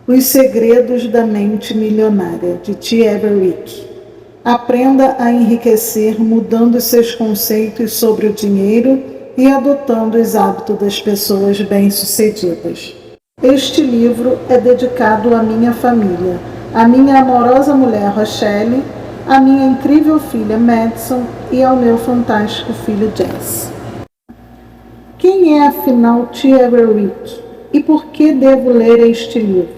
Os Segredos da Mente Milionária, de T. Everick. Aprenda a enriquecer mudando seus conceitos sobre o dinheiro e adotando os hábitos das pessoas bem-sucedidas. Este livro é dedicado à minha família, à minha amorosa mulher Rochelle, à minha incrível filha Madison e ao meu fantástico filho Jesse. Quem é afinal T. Everick e por que devo ler este livro?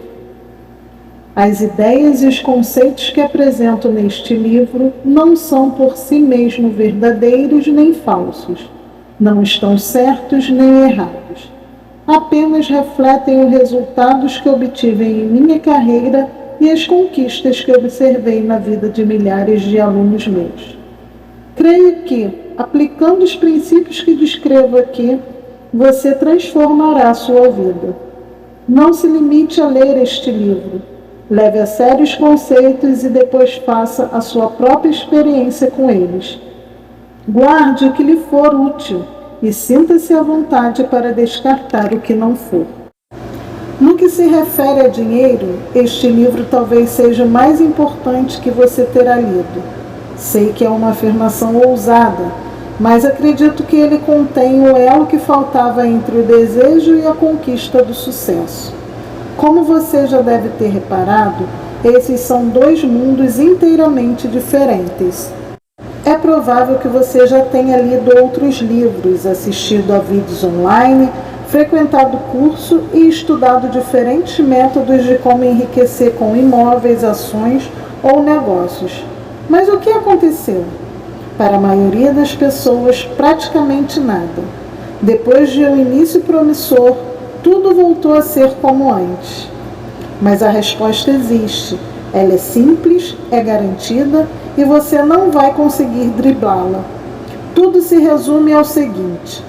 As ideias e os conceitos que apresento neste livro não são por si mesmos verdadeiros nem falsos, não estão certos nem errados. Apenas refletem os resultados que obtive em minha carreira e as conquistas que observei na vida de milhares de alunos meus. Creio que, aplicando os princípios que descrevo aqui, você transformará a sua vida. Não se limite a ler este livro. Leve a sério os conceitos e depois faça a sua própria experiência com eles. Guarde o que lhe for útil e sinta-se à vontade para descartar o que não for. No que se refere a dinheiro, este livro talvez seja o mais importante que você terá lido. Sei que é uma afirmação ousada, mas acredito que ele contém o elo que faltava entre o desejo e a conquista do sucesso. Como você já deve ter reparado, esses são dois mundos inteiramente diferentes. É provável que você já tenha lido outros livros, assistido a vídeos online, frequentado curso e estudado diferentes métodos de como enriquecer com imóveis, ações ou negócios. Mas o que aconteceu? Para a maioria das pessoas, praticamente nada. Depois de um início promissor, tudo voltou a ser como antes. Mas a resposta existe. Ela é simples, é garantida e você não vai conseguir driblá-la. Tudo se resume ao seguinte: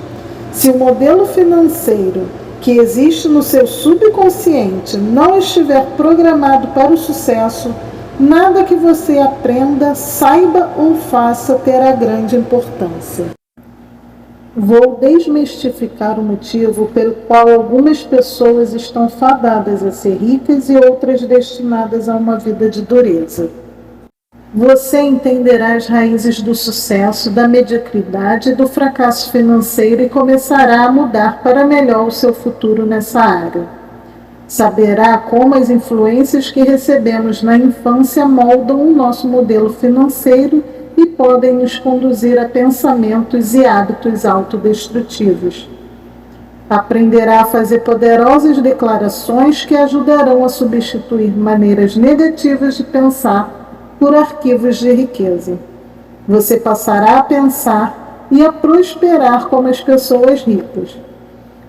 se o modelo financeiro que existe no seu subconsciente não estiver programado para o sucesso, nada que você aprenda, saiba ou faça terá grande importância. Vou desmistificar o motivo pelo qual algumas pessoas estão fadadas a ser ricas e outras destinadas a uma vida de dureza. Você entenderá as raízes do sucesso, da mediocridade e do fracasso financeiro e começará a mudar para melhor o seu futuro nessa área. Saberá como as influências que recebemos na infância moldam o nosso modelo financeiro e podem nos conduzir a pensamentos e hábitos autodestrutivos. Aprenderá a fazer poderosas declarações que ajudarão a substituir maneiras negativas de pensar por arquivos de riqueza. Você passará a pensar e a prosperar como as pessoas ricas.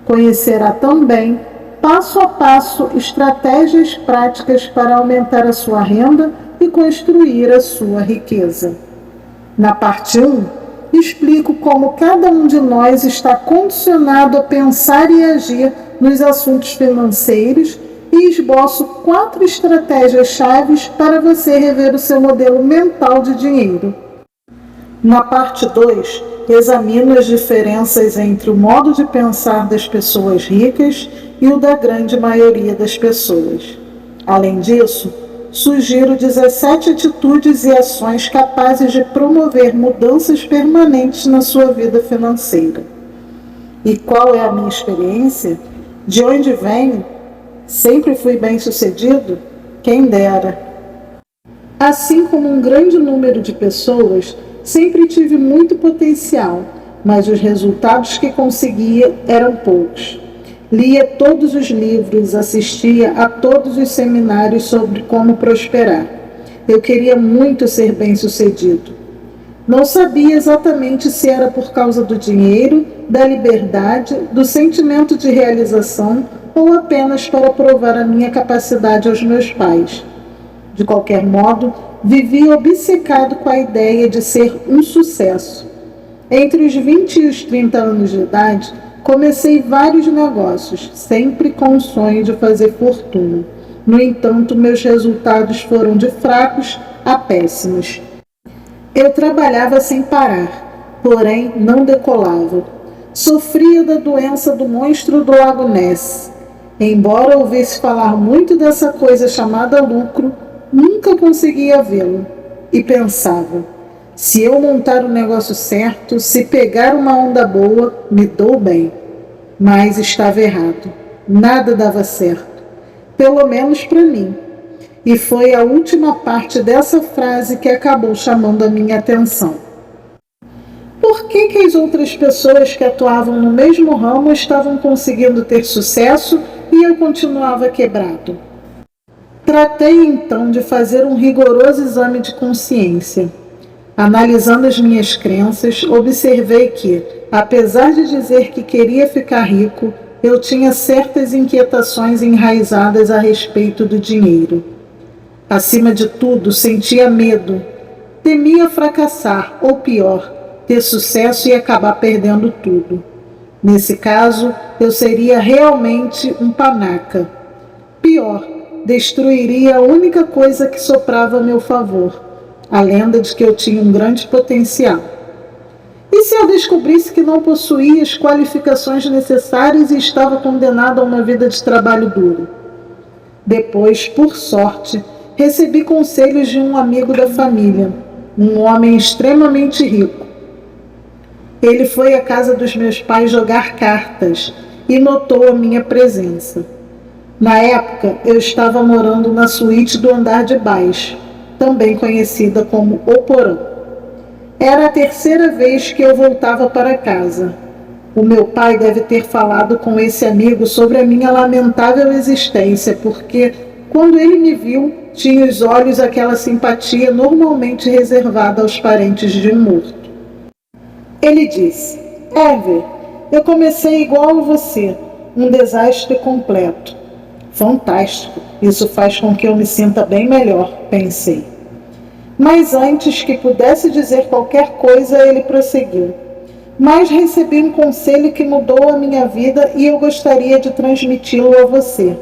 Conhecerá também, passo a passo, estratégias práticas para aumentar a sua renda e construir a sua riqueza. Na parte 1, explico como cada um de nós está condicionado a pensar e agir nos assuntos financeiros e esboço 4 estratégias chaves para você rever o seu modelo mental de dinheiro. Na parte 2, examino as diferenças entre o modo de pensar das pessoas ricas e o da grande maioria das pessoas. Além disso, sugiro 17 atitudes e ações capazes de promover mudanças permanentes na sua vida financeira. E qual é a minha experiência? De onde venho? Sempre fui bem-sucedido? Quem dera! Assim como um grande número de pessoas, sempre tive muito potencial, mas os resultados que conseguia eram poucos. Lia todos os livros, assistia a todos os seminários sobre como prosperar. Eu queria muito ser bem-sucedido. Não sabia exatamente se era por causa do dinheiro, da liberdade, do sentimento de realização ou apenas para provar a minha capacidade aos meus pais. De qualquer modo, vivia obcecado com a ideia de ser um sucesso. Entre os 20 e os 30 anos de idade, comecei vários negócios, sempre com o sonho de fazer fortuna. No entanto, meus resultados foram de fracos a péssimos. Eu trabalhava sem parar, porém não decolava. Sofria da doença do monstro do Lago Ness. Embora ouvisse falar muito dessa coisa chamada lucro, nunca conseguia vê-lo. E pensava, se eu montar o negócio certo, se pegar uma onda boa, me dou bem. Mas estava errado. Nada dava certo. Pelo menos para mim. E foi a última parte dessa frase que acabou chamando a minha atenção. Por que as outras pessoas que atuavam no mesmo ramo estavam conseguindo ter sucesso e eu continuava quebrado? Tratei então de fazer um rigoroso exame de consciência. Analisando as minhas crenças, observei que, apesar de dizer que queria ficar rico, eu tinha certas inquietações enraizadas a respeito do dinheiro. Acima de tudo, sentia medo. Temia fracassar, ou pior, ter sucesso e acabar perdendo tudo. Nesse caso, eu seria realmente um panaca. Pior, destruiria a única coisa que soprava a meu favor, a lenda de que eu tinha um grande potencial. E se eu descobrisse que não possuía as qualificações necessárias e estava condenado a uma vida de trabalho duro? Depois, por sorte, recebi conselhos de um amigo da família, um homem extremamente rico. Ele foi à casa dos meus pais jogar cartas e notou a minha presença. Na época, eu estava morando na suíte do andar de baixo, também conhecida como o porão. Era a terceira vez que eu voltava para casa. O meu pai deve ter falado com esse amigo sobre a minha lamentável existência, porque, quando ele me viu, tinha os olhos aquela simpatia normalmente reservada aos parentes de um morto. Ele disse, Ever, eu comecei igual a você, um desastre completo. Fantástico, isso faz com que eu me sinta bem melhor, pensei. Mas antes que pudesse dizer qualquer coisa, ele prosseguiu. Mas recebi um conselho que mudou a minha vida e eu gostaria de transmiti-lo a você.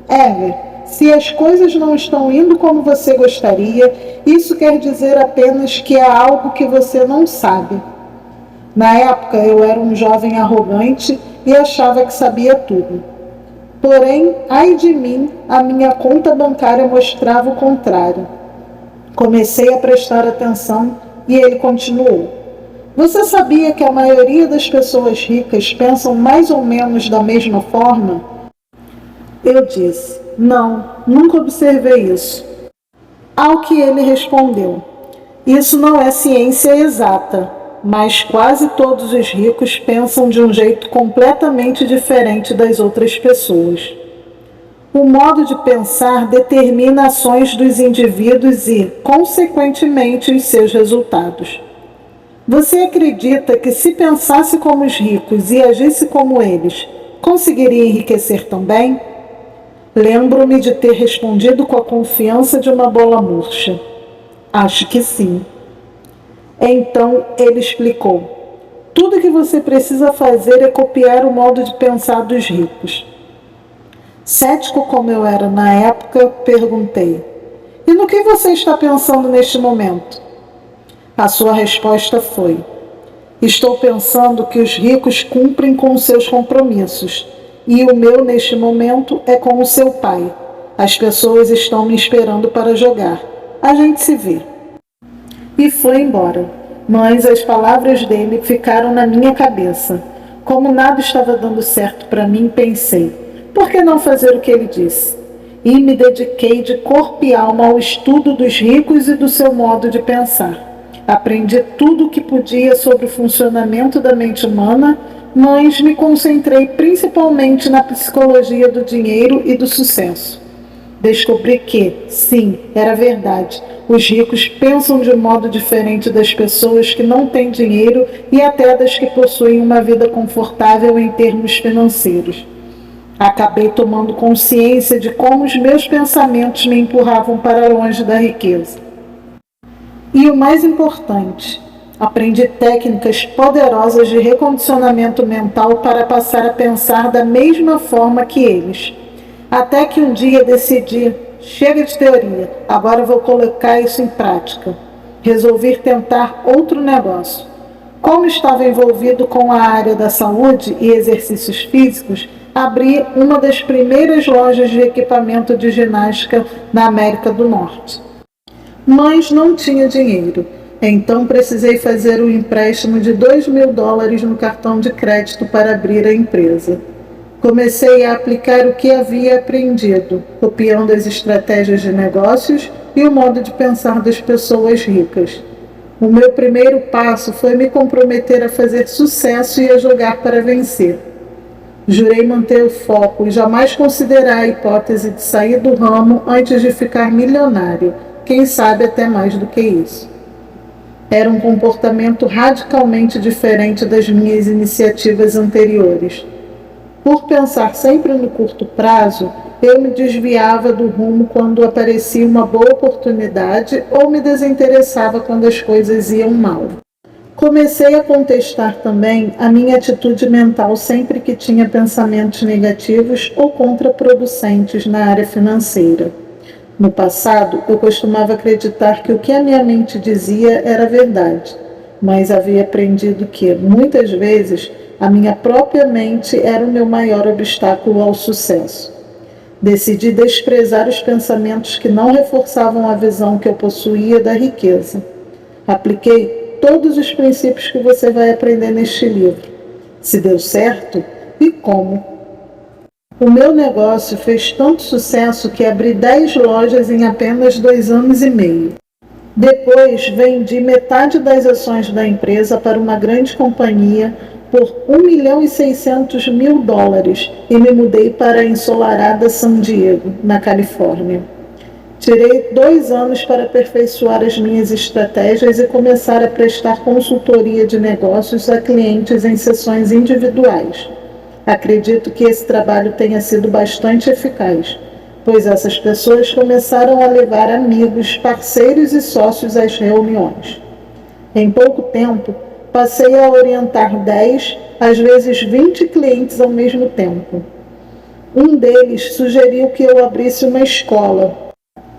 Ever, se as coisas não estão indo como você gostaria, isso quer dizer apenas que há algo que você não sabe. Na época, eu era um jovem arrogante e achava que sabia tudo. Porém, ai de mim, a minha conta bancária mostrava o contrário. Comecei a prestar atenção e ele continuou. Você sabia que a maioria das pessoas ricas pensam mais ou menos da mesma forma? Eu disse, não, nunca observei isso. Ao que ele respondeu, isso não é ciência exata, mas quase todos os ricos pensam de um jeito completamente diferente das outras pessoas. O modo de pensar determina ações dos indivíduos e, consequentemente, os seus resultados. Você acredita que se pensasse como os ricos e agisse como eles, conseguiria enriquecer também? Lembro-me de ter respondido com a confiança de uma bola murcha. Acho que sim. Então ele explicou. Tudo que você precisa fazer é copiar o modo de pensar dos ricos. Cético como eu era na época, perguntei, e no que você está pensando neste momento? A sua resposta foi, estou pensando que os ricos cumprem com os seus compromissos, e o meu neste momento é com o seu pai. As pessoas estão me esperando para jogar. A gente se vê. E foi embora, mas as palavras dele ficaram na minha cabeça. Como nada estava dando certo para mim, pensei, por que não fazer o que ele disse? E me dediquei de corpo e alma ao estudo dos ricos e do seu modo de pensar. Aprendi tudo o que podia sobre o funcionamento da mente humana, mas me concentrei principalmente na psicologia do dinheiro e do sucesso. Descobri que, sim, era verdade, os ricos pensam de um modo diferente das pessoas que não têm dinheiro e até das que possuem uma vida confortável em termos financeiros. Acabei tomando consciência de como os meus pensamentos me empurravam para longe da riqueza. E o mais importante, aprendi técnicas poderosas de recondicionamento mental para passar a pensar da mesma forma que eles. Até que um dia decidi, chega de teoria, agora vou colocar isso em prática. Resolvi tentar outro negócio. Como estava envolvido com a área da saúde e exercícios físicos, abri uma das primeiras lojas de equipamento de ginástica na América do Norte. Mas não tinha dinheiro, então precisei fazer um empréstimo de $2.000 no cartão de crédito para abrir a empresa. Comecei a aplicar o que havia aprendido, copiando as estratégias de negócios e o modo de pensar das pessoas ricas. O meu primeiro passo foi me comprometer a fazer sucesso e a jogar para vencer. Jurei manter o foco e jamais considerar a hipótese de sair do ramo antes de ficar milionário, quem sabe até mais do que isso. Era um comportamento radicalmente diferente das minhas iniciativas anteriores. Por pensar sempre no curto prazo, eu me desviava do rumo quando aparecia uma boa oportunidade ou me desinteressava quando as coisas iam mal. Comecei a contestar também a minha atitude mental sempre que tinha pensamentos negativos ou contraproducentes na área financeira. No passado, eu costumava acreditar que o que a minha mente dizia era verdade, mas havia aprendido que, muitas vezes, a minha própria mente era o meu maior obstáculo ao sucesso. Decidi desprezar os pensamentos que não reforçavam a visão que eu possuía da riqueza. Apliquei todos os princípios que você vai aprender neste livro. Se deu certo, e como? O meu negócio fez tanto sucesso que abri 10 lojas em apenas 2 anos e meio. Depois, vendi metade das ações da empresa para uma grande companhia por $1.600.000 e me mudei para a ensolarada San Diego, na Califórnia. Tirei 2 anos para aperfeiçoar as minhas estratégias e começar a prestar consultoria de negócios a clientes em sessões individuais. Acredito que esse trabalho tenha sido bastante eficaz, pois essas pessoas começaram a levar amigos, parceiros e sócios às reuniões. Em pouco tempo, passei a orientar 10, às vezes 20 clientes ao mesmo tempo. Um deles sugeriu que eu abrisse uma escola.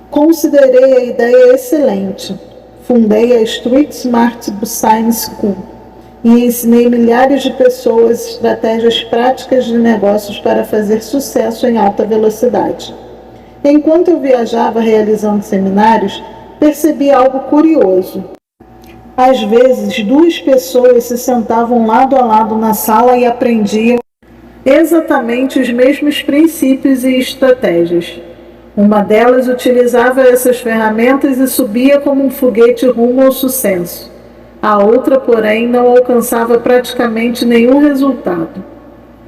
Considerei a ideia excelente. Fundei a Street Smart Science School e ensinei milhares de pessoas estratégias práticas de negócios para fazer sucesso em alta velocidade. Enquanto eu viajava realizando seminários, percebi algo curioso. Às vezes, 2 pessoas se sentavam lado a lado na sala e aprendiam exatamente os mesmos princípios e estratégias. Uma delas utilizava essas ferramentas e subia como um foguete rumo ao sucesso. A outra, porém, não alcançava praticamente nenhum resultado.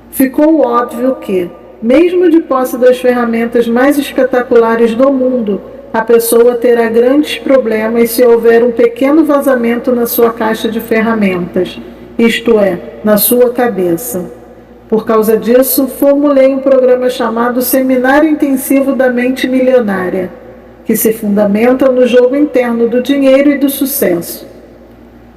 Ficou óbvio que, mesmo de posse das ferramentas mais espetaculares do mundo, a pessoa terá grandes problemas se houver um pequeno vazamento na sua caixa de ferramentas, isto é, na sua cabeça. Por causa disso, formulei um programa chamado Seminário Intensivo da Mente Milionária, que se fundamenta no jogo interno do dinheiro e do sucesso.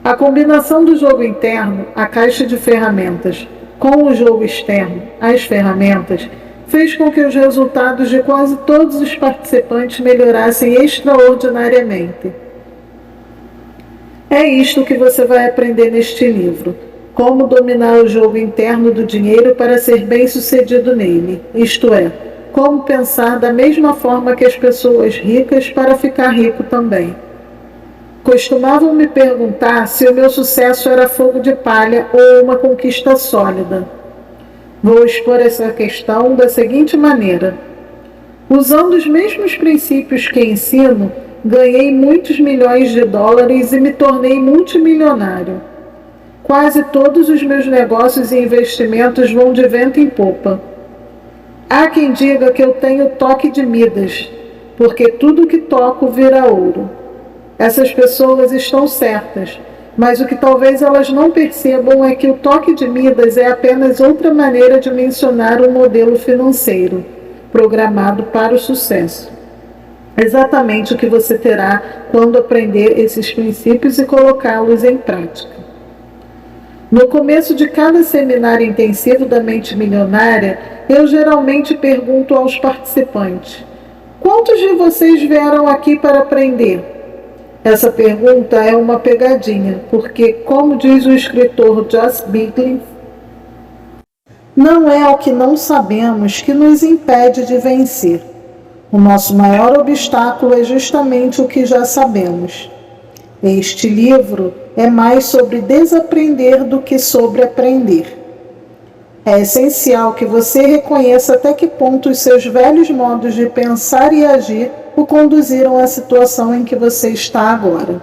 A combinação do jogo interno, a caixa de ferramentas, com o jogo externo, as ferramentas, fez com que os resultados de quase todos os participantes melhorassem extraordinariamente. É isto que você vai aprender neste livro: como dominar o jogo interno do dinheiro para ser bem-sucedido nele, isto é, como pensar da mesma forma que as pessoas ricas para ficar rico também. Costumavam me perguntar se o meu sucesso era fogo de palha ou uma conquista sólida. Vou expor essa questão da seguinte maneira. Usando os mesmos princípios que ensino, ganhei muitos milhões de dólares e me tornei multimilionário. Quase todos os meus negócios e investimentos vão de vento em popa. Há quem diga que eu tenho toque de Midas, porque tudo que toco vira ouro. Essas pessoas estão certas, mas o que talvez elas não percebam é que o toque de Midas é apenas outra maneira de mencionar um modelo financeiro, programado para o sucesso. Exatamente o que você terá quando aprender esses princípios e colocá-los em prática. No começo de cada seminário intensivo da mente milionária, eu geralmente pergunto aos participantes: quantos de vocês vieram aqui para aprender? Essa pergunta é uma pegadinha, porque, como diz o escritor Josh Bigley, Não é o que não sabemos que nos impede de vencer. O nosso maior obstáculo é justamente o que já sabemos. Este livro é mais sobre desaprender do que sobre aprender. É essencial que você reconheça até que ponto os seus velhos modos de pensar e agir o conduziram à situação em que você está agora.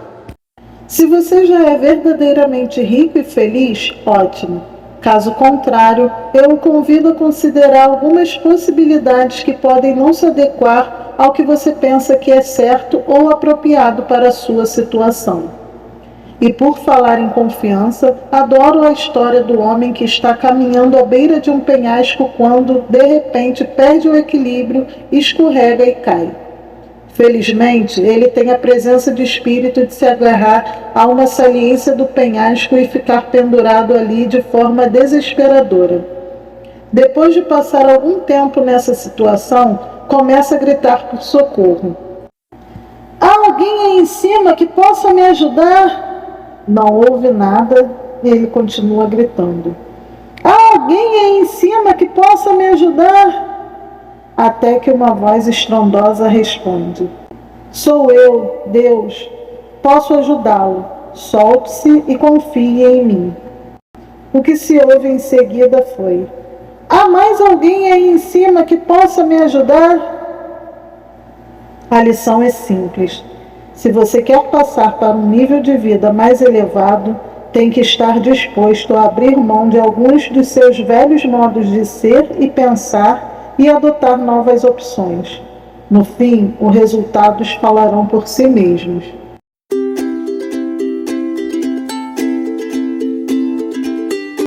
Se você já é verdadeiramente rico e feliz, ótimo. Caso contrário, eu o convido a considerar algumas possibilidades que podem não se adequar ao que você pensa que é certo ou apropriado para a sua situação. E por falar em confiança, adoro a história do homem que está caminhando à beira de um penhasco quando, de repente, perde o equilíbrio, escorrega e cai. Felizmente, ele tem a presença de espírito de se agarrar a uma saliência do penhasco e ficar pendurado ali de forma desesperadora. Depois de passar algum tempo nessa situação, começa a gritar por socorro. Há alguém aí em cima que possa me ajudar? Não ouve nada e ele continua gritando. Há alguém aí em cima que possa me ajudar? Até que uma voz estrondosa responde. Sou eu, Deus. Posso ajudá-lo. Solte-se e confie em mim. O que se ouve em seguida foi. Há mais alguém aí em cima que possa me ajudar? A lição é simples. Se você quer passar para um nível de vida mais elevado, tem que estar disposto a abrir mão de alguns dos seus velhos modos de ser e pensar e adotar novas opções. No fim, os resultados falarão por si mesmos.